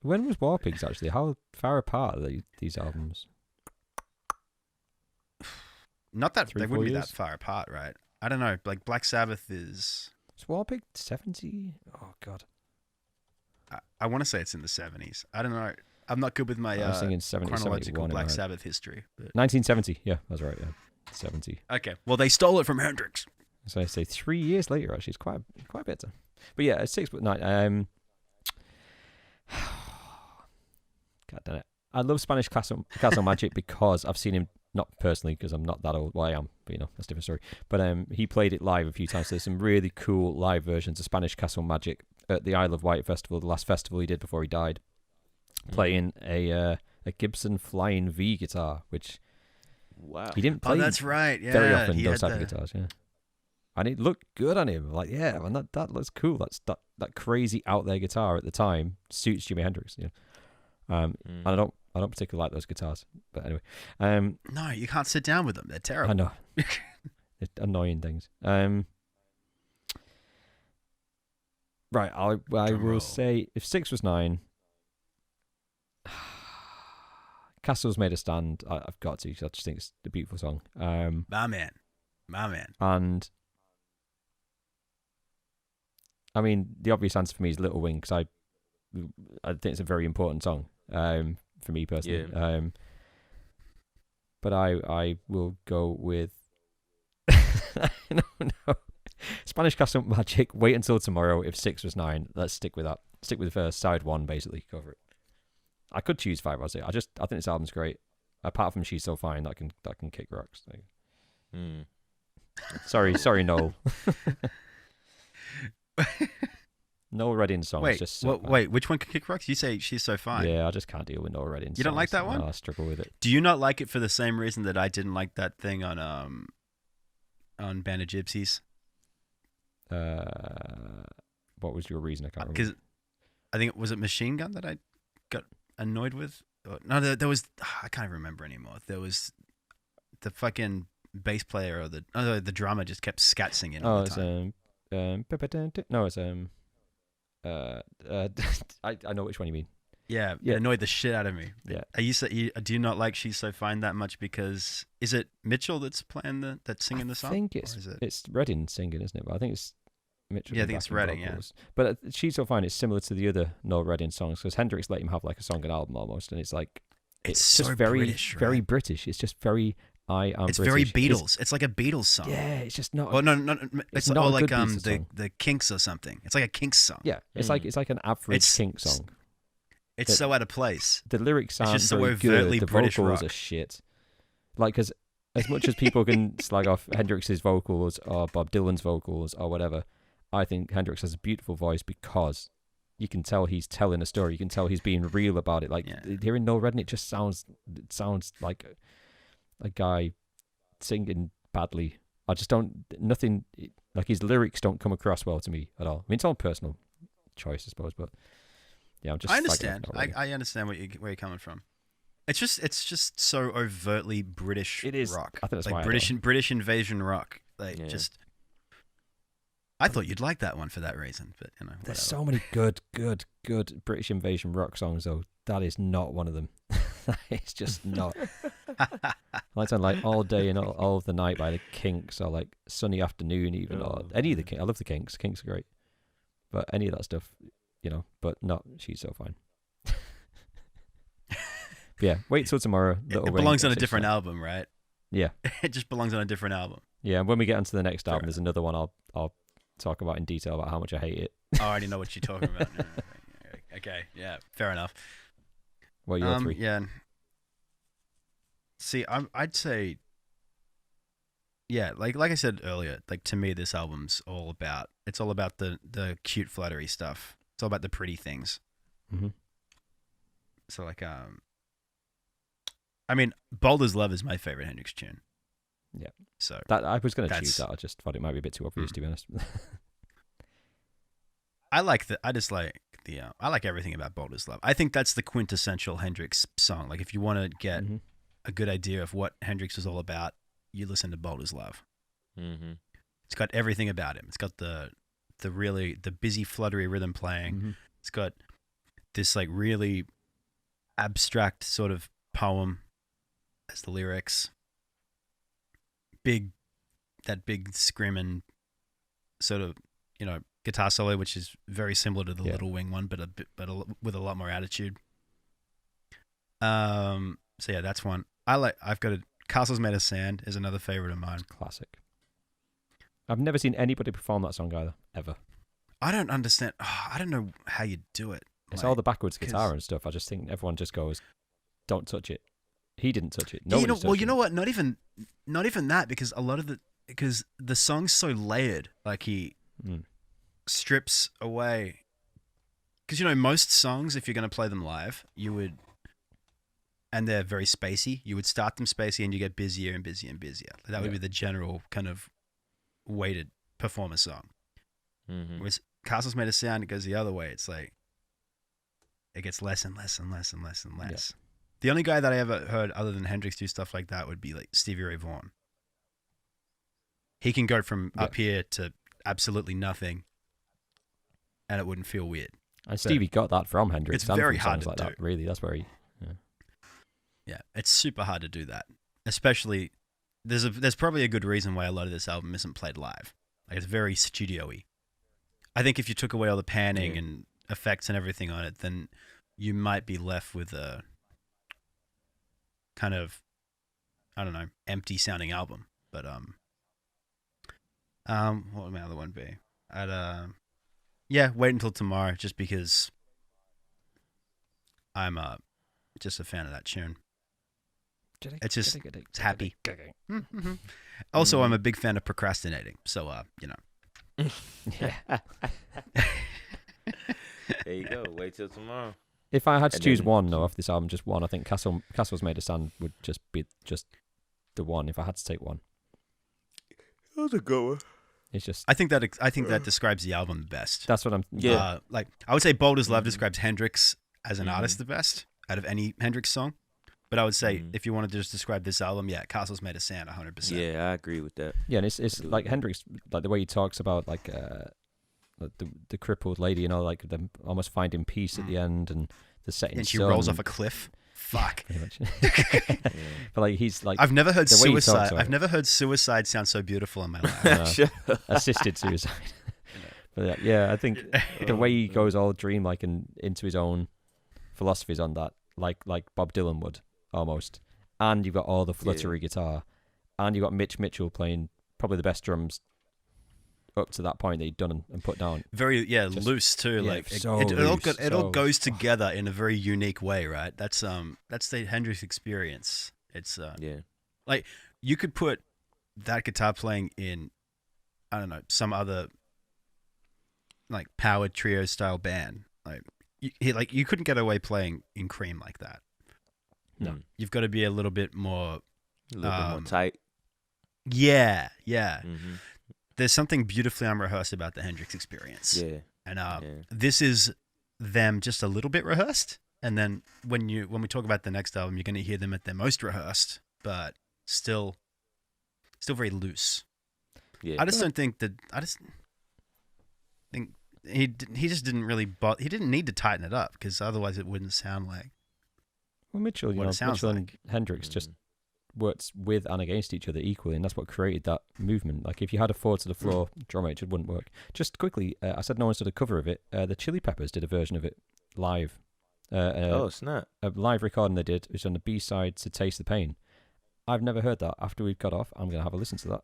When was War Pigs actually? How far apart are these albums? Not that 3, they 4 wouldn't be years? that far apart, right? I don't know. Like Black Sabbath is, Is War Pig 70? Oh god, I want to say it's in the 70s. I don't know. I'm not good with my I was thinking 70, chronological 71 in my Black head. Sabbath history. But... 1970. Yeah, that's right. Yeah, 70. Okay, well they stole it from Hendrix. So I say 3 years later. Actually, it's quite a bit. But yeah, 6 but 9. God damn it! I love Spanish Castle Magic because I've seen him, not personally because I'm not that old. Well, I am, but you know that's a different story. But he played it live a few times. So there's some really cool live versions of Spanish Castle Magic at the Isle of Wight festival, the last festival he did before he died, playing a Gibson Flying V guitar, which Wow. he didn't play Oh, that's right. Yeah, very often. he Those had type of the- guitars, yeah. And it looked good on him. Like, yeah, man, that looks cool. That crazy out there guitar at the time suits Jimi Hendrix. Yeah. And I don't particularly like those guitars. But anyway, No, you can't sit down with them. They're I terrible. know. They're annoying things. Right, I Drum will roll. say if 6 was 9, Castle's Made a Stand. I've got to. 'Cause I just think it's a beautiful song. My man. And I mean, the obvious answer for me is Little Wing because I think it's a very important song for me personally. Yeah. But I will go with no. Spanish Castle Magic. Wait until tomorrow. If 6 was 9, let's stick with that. Stick with the first side 1 basically. Go for it. I could choose 5 or 6. I think this album's great. Apart from She's So Fine, that can kick rocks. Mm. Sorry, Noel. Noel Redding's song is Wait, just so bad. wait, which one can kick rocks? You say She's So Fine. Yeah, I just can't deal with Noel Redding's You don't like songs. that one? No, I struggle with it. Do you not like it for the same reason that I didn't like that thing on Band of Gypsies? What was your reason? I can't Because remember. I think it was Machine Gun that I got annoyed with. No, there was I can't even remember anymore. There was the fucking bass player or the drummer just kept scat singing all Oh, the it's time. No, it's I know which one you mean. Yeah, Yeah. it annoyed the shit out of me. Yeah. Do you not like She's So Fine that much because is it Mitchell that's playing that's singing the song? I think Or is it? it's Redding singing, isn't it? But I think it's Mitchell. Yeah, I think it's Redding, yeah. But She's So Fine. It's similar to the other Noel Redding songs because Hendrix let him have like a song and album almost, and it's like It's just so very British, right? very British. It's just very It's British. very Beatles. It's like a Beatles song. Yeah, it's just not. Well, no, it's not or a like good Beatles song. the Kinks or something. It's like a Kinks song. Yeah, it's like an average It's- Kink song. It's so out of place. The lyrics aren't just so very overtly good. The British vocals rock. are shit. Like, because as much as people can slag off Hendrix's vocals or Bob Dylan's vocals or whatever, I think Hendrix has a beautiful voice because you can tell he's telling a story. You can tell he's being real about it. Like hearing Noel Redding, it just sounds like a guy singing badly. I just don't nothing like his lyrics don't come across well to me at all. I mean, it's all personal choice, I suppose, but yeah, I'm just. I understand. I understand where you're coming from. It's just so overtly British. It is rock. I think that's like why British invasion rock. Like Yeah. just. I thought you'd like that one for that reason, but There's whatever. so many good British invasion rock songs though. That is not one of them. It's just not. Like on like All Day and all of the Night by the Kinks, or like Sunny Afternoon even, or any of the Kinks. I love the Kinks. Kinks are great, but any of that stuff, but not She's So Fine. But yeah, wait till tomorrow. It belongs on a different album, right? Yeah, It just belongs on a different album. yeah. And when we get onto the next Fair album, there's another one I'll talk about in detail about how much I hate it. I already know what you're talking about. Okay, yeah, fair enough. Well, your three. Yeah. See, I'd say, yeah, like I said earlier, like to me, this album's all about the cute flattery stuff. It's all about the pretty things. Mm-hmm. So like, I mean, Bold as Love is my favorite Hendrix tune. Yeah. So That I was going to choose That's- that. I just thought it might be a bit too obvious, to be honest. I like I like everything about Bold as Love. I think that's the quintessential Hendrix song. Like if you want to get Mhm. a good idea of what Hendrix was all about, you listen to Bold as Love. Mm-hmm. It's got everything about him. It's got the busy fluttery rhythm playing. Mhm. It's got this like really abstract sort of poem as the lyrics. That big screaming sort of, guitar solo, which is very similar to the Yeah. Little Wing one, but with a lot more attitude. So yeah, that's one. I've got Castles Made of Sand is another favorite of mine. Classic. I've never seen anybody perform that song either, ever. I don't understand. I don't know how you do it. It's Like, all the backwards 'cause- guitar and stuff. I just think everyone just goes, "Don't touch it." He didn't touch it. Yeah, Nobody's well, touching you know it. what? Not even that, because because the song's so layered. Like he Mm. strips away. Because most songs, if you're going to play them live, you would, and they're very spacey. You would start them spacey, and you get busier and busier and busier. That would Yeah. be the general kind of way to perform a song. Mm-hmm. Whereas Castles Made of Sound, it goes the other way. It's like it gets less and less and less and less and less. The only guy that I ever heard other than Hendrix do stuff like that would be like Stevie Ray Vaughan. He can go from up here to absolutely nothing, and it wouldn't feel weird. And Stevie got that from Hendrix. It's and very from hard songs to like do. that. Really, that's where he. Yeah, it's super hard to do that. Especially, there's probably a good reason why a lot of this album isn't played live. Like it's very studio-y. I think if you took away all the panning and effects and everything on it, then you might be left with a kind of, I don't know, empty sounding album. But what would my other one be? Wait until tomorrow, just because I'm just a fan of that tune. It's just it's happy. Also, I'm a big fan of procrastinating, so Yeah. There you go. Wait till tomorrow. If I had to And choose then- one, though, off this album, just one, I think Castles Made of Sand would just be just the one. If I had to take one, That was a good one. it's just I think that describes the album the best. that's what I'm. Yeah. Like I would say, Bold as Love describes Hendrix as an artist the best out of any Hendrix song. But I would say Mhm. if you wanted to just describe this album, yeah, Castles Made of Sand, 100%. Yeah, I agree with that. Yeah, and it's do like agree. Hendrix, like the way he talks about like the crippled lady, you know, like them almost finding peace at the end, and the setting And she sun rolls and- off a cliff. Fuck. pretty much. Yeah. But like he's like I've never heard the way he talks suicide. about I've it. never heard suicide sound so beautiful in my life. Assisted suicide. But yeah, I think the way he goes all dreamlike and into his own philosophies on that, like Bob Dylan would almost. And you've got all the fluttery guitar, and you've got Mitch Mitchell playing probably the best drums up to that point that he'd done and put down. Very Just- loose too. yeah, Like so it all loose, it all so- goes together in a very unique way, right? That's the Hendrix experience. It's Yeah. you could put that guitar playing in, I don't know, some other like powered trio style band. You couldn't get away playing in Cream like that. No. Mm. You've got to be a little bit more. A little bit more Um, tight. Yeah. Mm-hmm. There's something beautifully unrehearsed about the Hendrix experience. Yeah. And Yeah. this is them just a little bit rehearsed, and then when we talk about the next album, you're going to hear them at their most rehearsed, but still very loose. Yeah. I just don't think that. I just think he just didn't really. He didn't need to tighten it up because otherwise it wouldn't sound like. Well, Mitchell, What it sounds Mitchell like. and Hendrix Mm. just works with and against each other equally, and that's what created that movement. Like if you had a four to the floor drum, it just wouldn't work. Just quickly, I said no one's did a cover of it. The Chili Peppers did a version of it live. Oh snap! A live recording they did. It was on the B side to Taste the Pain. I've never heard that. After we've got off, I'm gonna have a listen to that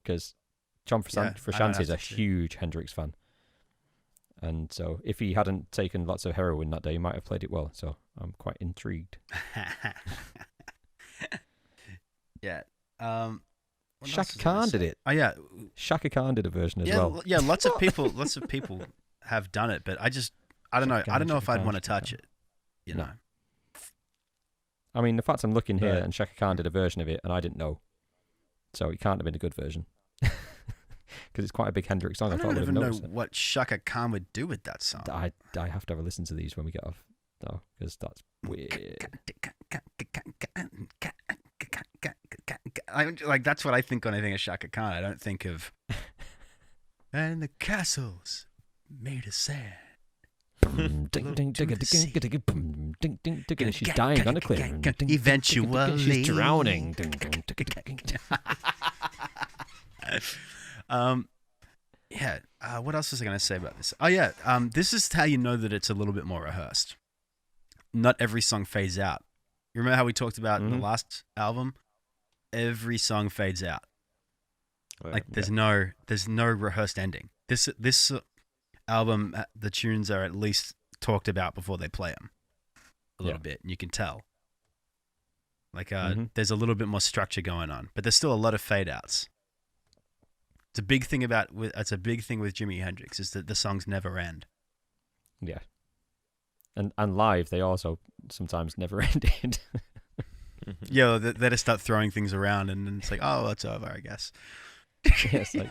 because John Frusciante is a have to too. huge Hendrix fan, and so if he hadn't taken lots of heroin that day, he might have played it well. So I'm quite intrigued. Yeah. What else Shaka was I gonna Khan did say? it. Oh yeah. Shaka Khan did a version as Yeah, well. yeah. Lots of people have done it, but I don't know. I don't know if I'd want to touch it. You No. know. I mean, the fact I'm looking here Right. and Shaka Khan did a version of it and I didn't know. So it can't have been a good version. Because it's quite a big Hendrix song. I I thought I don't would have even know noticed it. what Shaka Khan would do with that song. I have to have a listen to these when we get off, though, because that's weird. That's what I think when I think of Shaka Khan. I don't think of and the castles made of sand. She's dying on a cliff. Eventually. She's drowning. Yeah. What else was I going to say about this? Oh yeah. This is how you know that it's a little bit more rehearsed. Not every song fades out. You remember how we talked about in the Mhm. last album? Every song fades out. Right. Like there's no rehearsed ending. This album, the tunes are at least talked about before they play them a little bit, and you can tell. Like there's a little bit more structure going on, but there's still a lot of fade outs. It's a big thing with Jimi Hendrix is that the songs never end. Yeah. And live, they also sometimes never ended. Yeah, they just start throwing things around, and then it's like, oh, it's over, I guess. Yes, like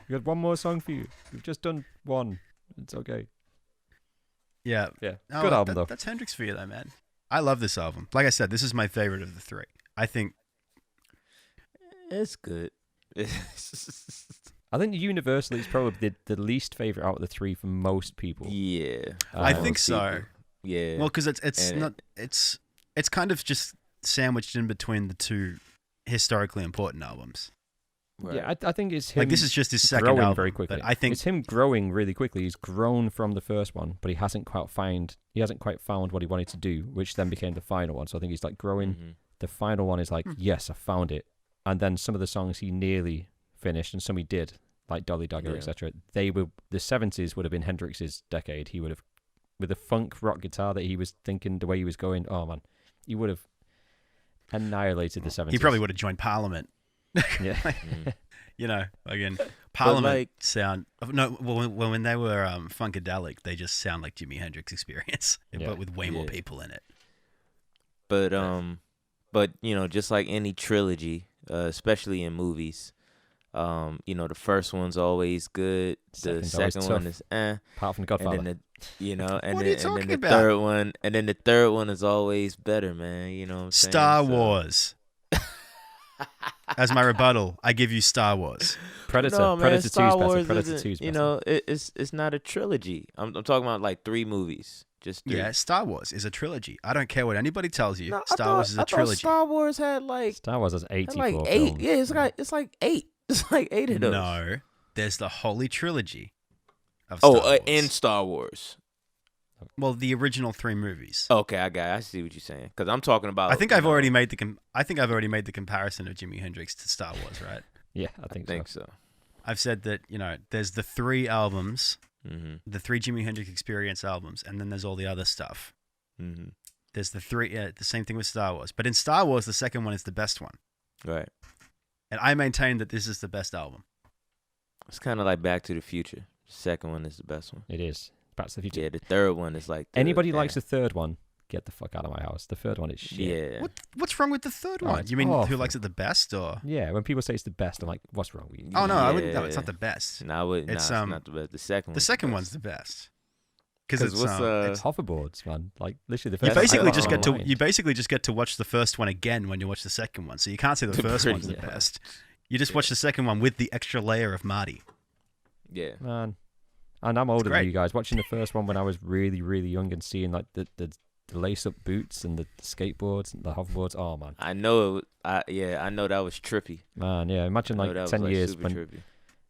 we got one more song for you. We've just done one. It's okay. Yeah, Yeah, No, good album though. That's Hendrix for you, though, man. I love this album. Like I said, this is my favorite of the three. I think. It's good. I think universally it's probably the least favorite out of the three for most people. Yeah. I Um, think Most so. people. Yeah. Well, because it's And not it's kind of just sandwiched in between the two historically important albums. Right. Yeah, I think it's him. Like this is just his second growing album, very quickly. but I think it's him growing really quickly. He's grown from the first one, but he hasn't quite found what he wanted to do, which then became the final one. So I think he's like growing. Mhm. The final one is like, yes, I found it. And then some of the songs he nearly finished, and some he did, like Dolly Dagger, Yeah. etc. They were the 70s would have been Hendrix's decade. He would have, with the funk rock guitar that he was thinking, the way he was going. Oh man, he would have annihilated the 70s. he probably would have joined Parliament. Yeah. Mhm. You know, again, Parliament like- sound no. Well, when they were Funkadelic, they just sound like Jimi Hendrix Experience, Yeah. but with way more Yeah. people in it. But just like any trilogy, especially in movies, The first one's always good. The Second's always second one tough. is eh. Apart from And Godfather. then and What are then you and then talking the about? third one, and then the third one is always better, man. You know what I'm saying? Star So- Wars. As my rebuttal, I give you Star Wars. Predator. No, man, Predator 2 Star is better. Wars Predator isn't, 2 is better. it's not a trilogy. I'm talking about like 3 movies, just 3. Yeah, Star Wars is a trilogy. I don't care what anybody tells you. No, I Star Wars is a thought trilogy. Star Wars had like Star Wars has had 84 like 8. films. Yeah, it's like 8. It's like 8 of those. No, there's the Holy Trilogy of Star Oh, Wars. in Star Wars. Well, the original 3 movies. Okay, I see what you're saying. Because I'm talking about. I think I've already made the comparison of Jimi Hendrix to Star Wars, right? Yeah, I think, so. so. I've said that, there's the 3 albums, Mm-hmm. the 3 Jimi Hendrix Experience albums, and then there's all the other stuff. Mm-hmm. There's the 3, the same thing with Star Wars. But in Star Wars, the second one is the best one. Right. And I maintain that this is the best album. It's kind of like Back to the Future. Second one is the best one. It is. Back to the Future. Yeah, the third one is like. Anybody likes the third one, get the fuck out of my house. The third one is shit. Yeah. What's wrong with the third Oh, one? it's You mean who awful. likes it the best, or? Yeah, when people say it's the best, I'm like, what's wrong with you? Oh no, I wouldn't. No, Yeah. it's not the best. No, I would. It's, It's not the best. The second one. The second one's the best because 'Cause it's, what's, it's Hoverboards, man. Like, literally the you first basically time just I get to online. you basically just get to watch the first one again when you watch the second one. So you can't say the first Pretty one's the much. best. You just watch the second one with the extra layer of Marty. Yeah. Man. And I'm older than great. you guys. Watching the first one when I was really, really young and seeing like the lace-up boots and the skateboards and the hoverboards. Oh, man. I know. I know that was trippy. Man, yeah. Imagine I know like that was, 10 years super when... trippy.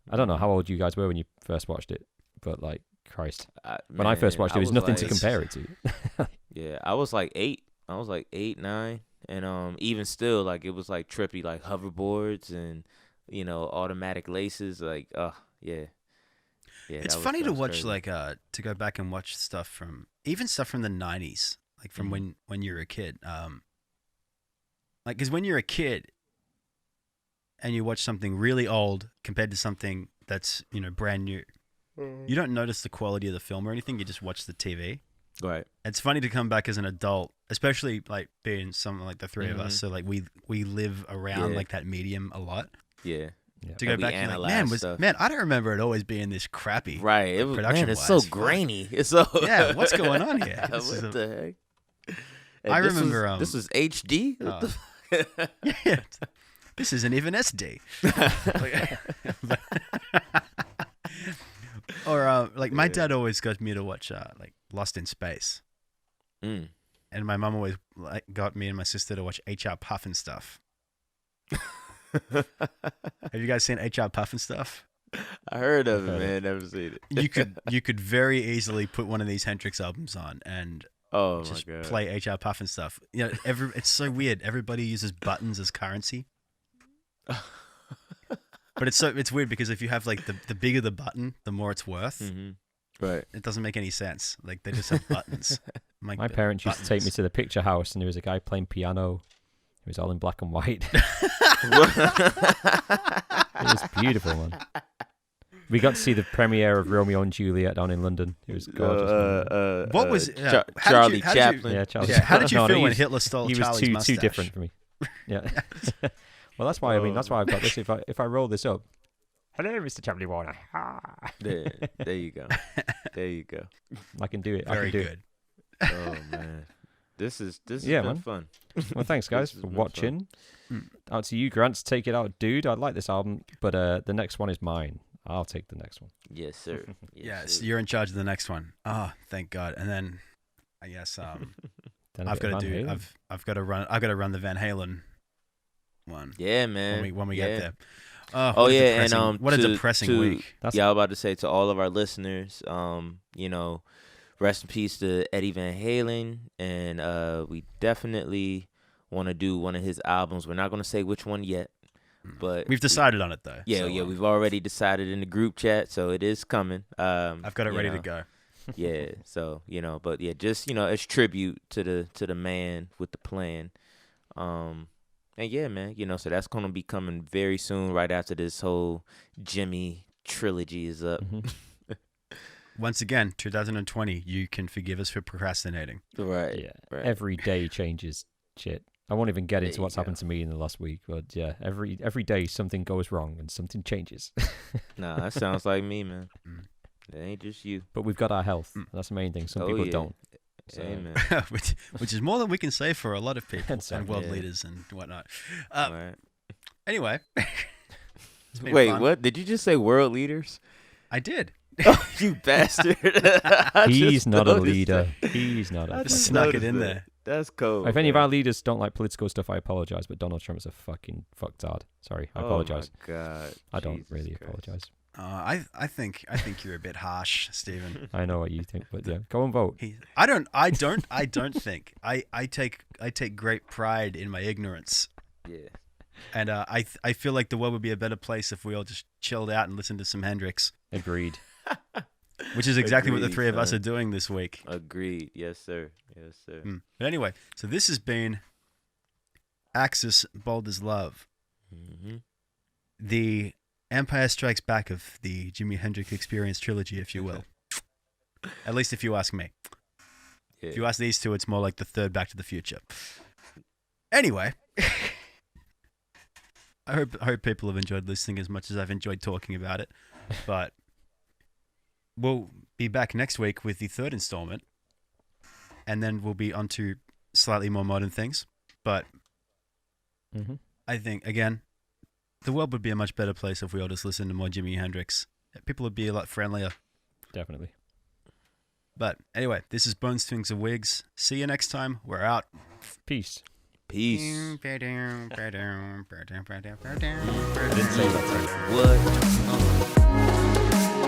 I don't know how old you guys were when you first watched it, but like, Christ. When I Man, first watched it, there was nothing to like- compare it to. Yeah, I was like 8. I was like 8, 9, and even still, like it was like trippy, like hoverboards and automatic laces. Like, yeah. Yeah, It's that was- funny that to was watch crazy. like to go back and watch stuff from even stuff from the 90s, like from when you were a kid. Like because when you're a kid and you watch something really old compared to something that's brand new, you don't notice the quality of the film or anything. You just watch the TV. Right. It's funny to come back as an adult, especially like being something like the 3 of us. Mhm. So like we live around Yeah. like that medium a lot. Yeah. To Like, go we back and be like, analyze stuff. I don't remember it always being this crappy. Right. It was, man, production-wise. it's so Fuck. grainy. It's so. Yeah, what's going on here? what This is a- the heck? And I this remember, Was, this was HD. What the f- Yeah, this isn't even SD. Or like my dad always got me to watch like Lost in Space, Mm. and my mom always like got me and my sister to watch HR Puff and stuff. Have you guys seen HR Puff and stuff? I heard of it, man. Never seen it. You could very easily put one of these Hendrix albums on and Oh just my god. play HR Puff and stuff. It's so weird. Everybody uses buttons as currency. But it's weird because if you have like the bigger the button, the more it's worth. Mm-hmm. Right. It doesn't make any sense. Like they just have buttons. I'm like, My parents used to take me buttons. to the picture house, and there was a guy playing piano. It was all in black and white. It was beautiful, man. We got to see the premiere of Romeo and Juliet down in London. It was gorgeous. man. What was Char- how did Charlie you- how did you- Chaplin? Yeah, Charlie. Yeah, how did you No, feel he when was- Hitler stole He was Charlie's too mustache? different for me. Yeah. Well, that's why. I mean, that's why I've got this. If I roll this up, hello, Mr. Charlie Warner. There you go. There you go. I can do it. Very I can do good. Oh man, this has Yeah, been man. fun. it. Well, thanks guys This has for been watching. fun. Out to you, Grant. Take it out, dude. I like this album, but the next one is mine. I'll take the next one. Yes, sir. Yes, you're in charge of the next one. Oh, thank God. And then I guess Then a I've bit got of to Van do Halen. I've got to run the Van Halen one Yeah, man. when we yeah. get there. Oh what a yeah, and depressing- what a to- depressing to- week. That's- Yeah, I was about to say to all of our listeners, rest in peace to Eddie Van Halen, and we definitely want to do one of his albums. We're not going to say which one yet, but We've decided on it though. Yeah, so, yeah, we've already decided in the group chat, so it is coming. I've got it you ready know. to go. Yeah, so but yeah, just as tribute to the man with the plan. And yeah, man, so that's gonna be coming very soon, right after this whole Jimi trilogy is up. Mhm. Once again, 2020. You can forgive us for procrastinating. Right. Yeah. Right. Every day changes shit. I won't even get There into you what's go. happened to me in the last week, but yeah, every day something goes wrong and something changes. Nah, that sounds like me, man. Mm. It ain't just you. But we've got our health. Mm. That's the main thing. Some Oh, people yeah. don't. So, Amen. which is more than we can say for a lot of people That's and world yeah. leaders and whatnot. Right. Anyway. It's been Wait, fun. what? Did you just say world leaders? I did. Oh, you bastard. I He's just not a noticed leader. that. He's not I a just just snuck it noticed in that. there. That's cool. If any of man. our leaders don't like political stuff, I apologize. But Donald Trump is a fucking fucktard. Sorry, I apologize. Oh my God. I don't Jesus really Christ. apologize. I think you're a bit harsh, Stephen. I know what you think, but yeah, go and vote. I don't think. I take great pride in my ignorance. Yeah. And I feel like the world would be a better place if we all just chilled out and listened to some Hendrix, Agreed. which is exactly what the Agreed, three of us son. are doing this week. Agreed. Yes, sir. Yes, sir. But anyway, so this has been Axis Bold as Love, Mm-hmm. the Empire Strikes Back of the Jimi Hendrix Experience trilogy, if you will. At least if you ask me. Yeah. If you ask these two, it's more like the third Back to the Future. Anyway, I hope people have enjoyed listening as much as I've enjoyed talking about it. But we'll be back next week with the third installment, and then we'll be on to slightly more modern things. But Mm-hmm. I think, again, the world would be a much better place if we all just listened to more Jimi Hendrix. People would be a lot friendlier. Definitely. But anyway, this is Bones, Twings, and Wigs. See you next time. We're out. Peace. Peace. Didn't say that. What?